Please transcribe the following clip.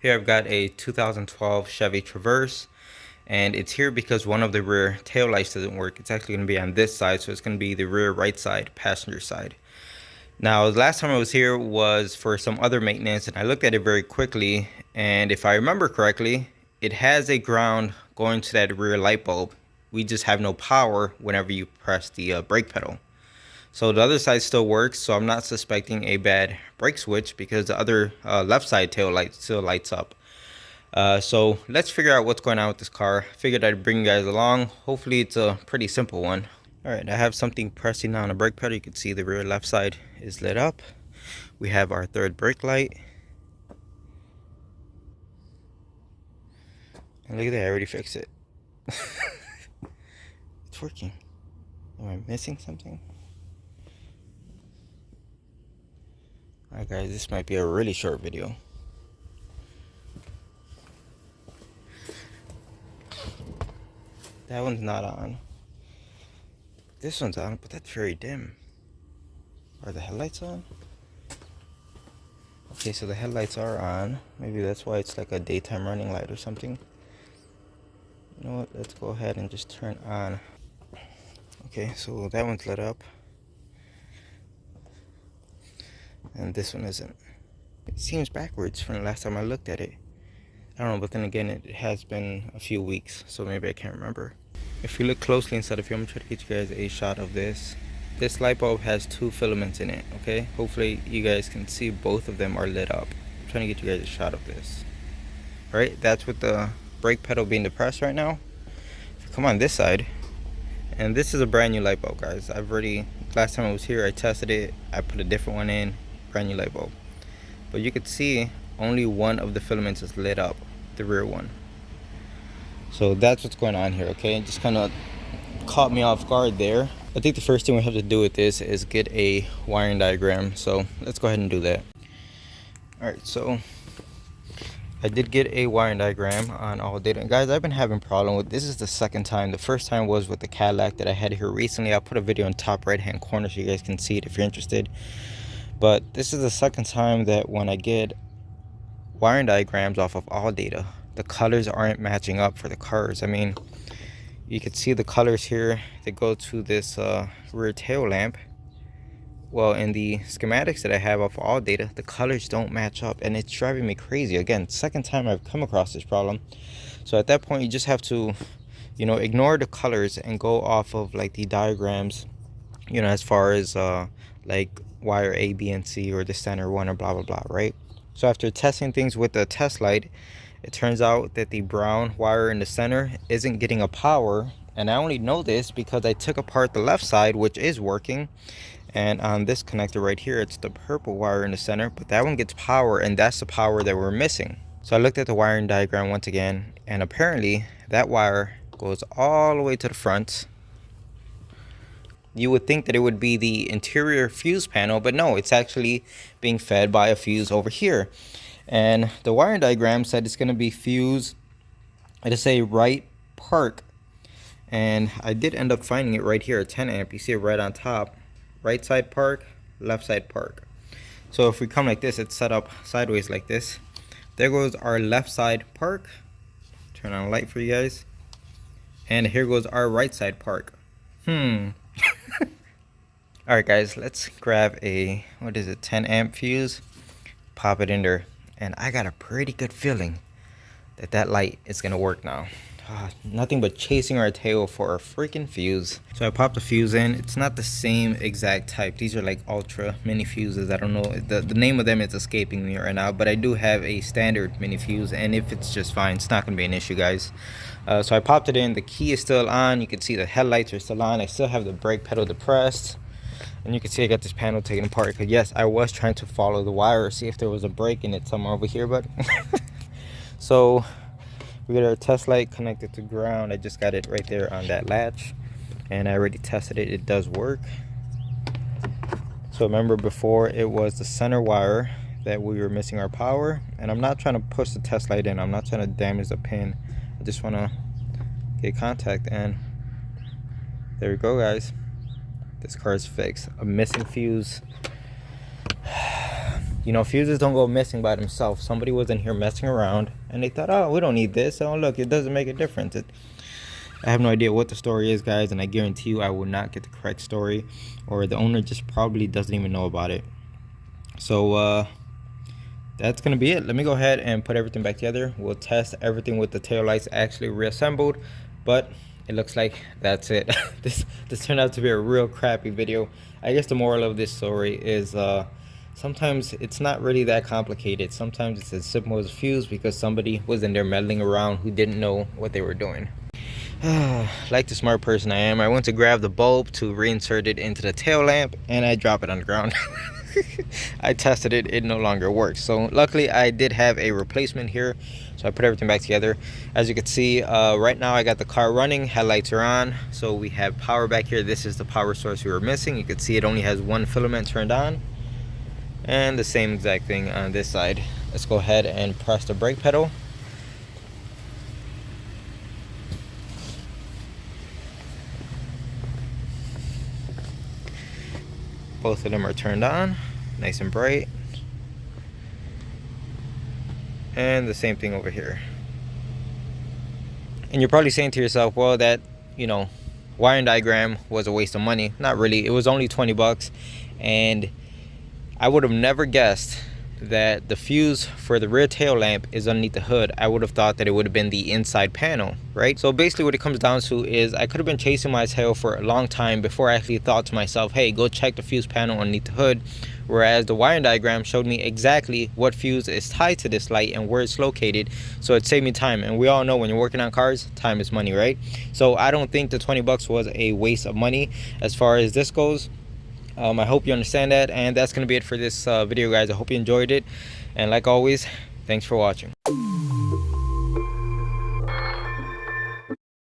Here I've got a 2012 Chevy Traverse, and it's here because one of the rear tail lights doesn't work. It's actually going to be on this side, so it's going to be the rear right side, passenger side. Now, the last time I was here was for some other maintenance, and I looked at it very quickly, and if I remember correctly, it has a ground going to that rear light bulb. We just have no power whenever you press the brake pedal. So the other side still works, so I'm not suspecting a bad brake switch because the other left side tail light still lights up. So let's figure out what's going on with this car. Figured I'd bring you guys along. Hopefully it's a pretty simple one. Alright, I have something pressing on the brake pedal. You can see the rear left side is lit up. We have our third brake light. And look at that, I already fixed it. It's working. Am I missing something? Alright guys, this might be a really short video. That one's not on. This one's on, but that's very dim. Are the headlights on? Okay, so the headlights are on. Maybe that's why it's like a daytime running light or something. You know what, let's go ahead and just turn on. Okay, so that one's lit up. And this one isn't. It seems backwards from the last time I looked at it. I don't know, but then again, it has been a few weeks, so maybe I can't remember. If you look closely inside of here, I'm going to try to get you guys a shot of this. This light bulb has two filaments in it, okay? Hopefully you guys can see both of them are lit up. I'm trying to get you guys a shot of this. Alright, that's with the brake pedal being depressed right now. If you come on this side, and this is a brand new light bulb, guys. Last time I was here, I tested it. I put a different one in, brand new light bulb. But you could see only one of the filaments is lit up, the rear one. So that's what's going on here, okay? It just kind of caught me off guard there. I think the first thing we have to do with this is get a wiring diagram. So let's go ahead and do that. Alright, so I did get a wiring diagram on all data. And guys, I've been having problem with this. Is the second time. The first time was with the Cadillac that I had here recently. I'll put a video in top right hand corner so you guys can see it if you're interested. But this is the second time that when I get wiring diagrams off of all data, the colors aren't matching up for the cars. I mean, you can see the colors here that go to this rear tail lamp. Well, in the schematics that I have off all data, the colors don't match up, and it's driving me crazy. Again, second time I've come across this problem. So at that point, you just have to, ignore the colors and go off of like the diagrams, as far as like wire A, B, and C, or the center one, or blah blah blah, right? So after testing things with the test light, it turns out that the brown wire in the center isn't getting a power. And I only know this because I took apart the left side, which is working. And on this connector right here, it's the purple wire in the center, but that one gets power, and that's the power that we're missing. So I looked at the wiring diagram once again, and apparently that wire goes all the way to the front. You would think that it would be the interior fuse panel, but no, it's actually being fed by a fuse over here. And the wiring diagram said it's going to be fuse, it's a right park. And I did end up finding it right here, 10 amp. You see it right on top. Right side park, left side park. So if we come like this, it's set up sideways like this. There goes our left side park. Turn on a light for you guys. And here goes our right side park. Alright guys, let's grab a, 10 amp fuse. Pop it in there. And I got a pretty good feeling that that light is going to work now. Nothing but chasing our tail for a freaking fuse. So I popped the fuse in. It's not the same exact type. These are like ultra mini fuses. I don't know, the name of them is escaping me right now, but I do have a standard mini fuse, and if it's just fine, it's not gonna be an issue, guys. So I popped it in. The key is still on. You can see the headlights are still on. I still have the brake pedal depressed, and you can see I got this panel taken apart because yes, I was trying to follow the wire, see if there was a break in it somewhere over here, but so we got our test light connected to ground. I just got it right there on that latch, and I already tested it. It does work. So remember, before it was the center wire that we were missing our power, and I'm not trying to push the test light in. I'm not trying to damage the pin. I just want to get contact, and there we go, guys. This car is fixed. A missing fuse. You know, fuses don't go missing by themselves. Somebody was in here messing around and they thought, oh, we don't need this. Oh, look, it doesn't make a difference. I have no idea what the story is, guys, and I guarantee you I will not get the correct story, or the owner just probably doesn't even know about it. So that's gonna be it. Let me go ahead and put everything back together. We'll test everything with the tail lights actually reassembled, but it looks like that's it. this turned out to be a real crappy video. I guess the moral of this story is sometimes it's not really that complicated. Sometimes it's as simple as a fuse because somebody was in there meddling around who didn't know what they were doing. Like the smart person I am, I went to grab the bulb to reinsert it into the tail lamp and I drop it on the ground. I tested it, it no longer works. So luckily I did have a replacement here, so I put everything back together. As you can see, right now I got the car running, headlights are on, so we have power back here. This is the power source we were missing. You can see it only has one filament turned on, and the same exact thing on this side. Let's go ahead and press the brake pedal. Both of them are turned on, nice and bright. And the same thing over here. And you're probably saying to yourself, well, that, you know, wiring diagram was a waste of money. Not really. It was only 20 bucks. And I would have never guessed that the fuse for the rear tail lamp is underneath the hood. I would have thought that it would have been the inside panel, right? So basically what it comes down to is I could have been chasing my tail for a long time before I actually thought to myself, hey, go check the fuse panel underneath the hood. Whereas the wiring diagram showed me exactly what fuse is tied to this light and where it's located, so it saved me time. And we all know when you're working on cars, time is money, right? So I don't think the 20 bucks was a waste of money as far as this goes. I hope you understand that, and that's going to be it for this video, guys. I hope you enjoyed it, and like always, thanks for watching.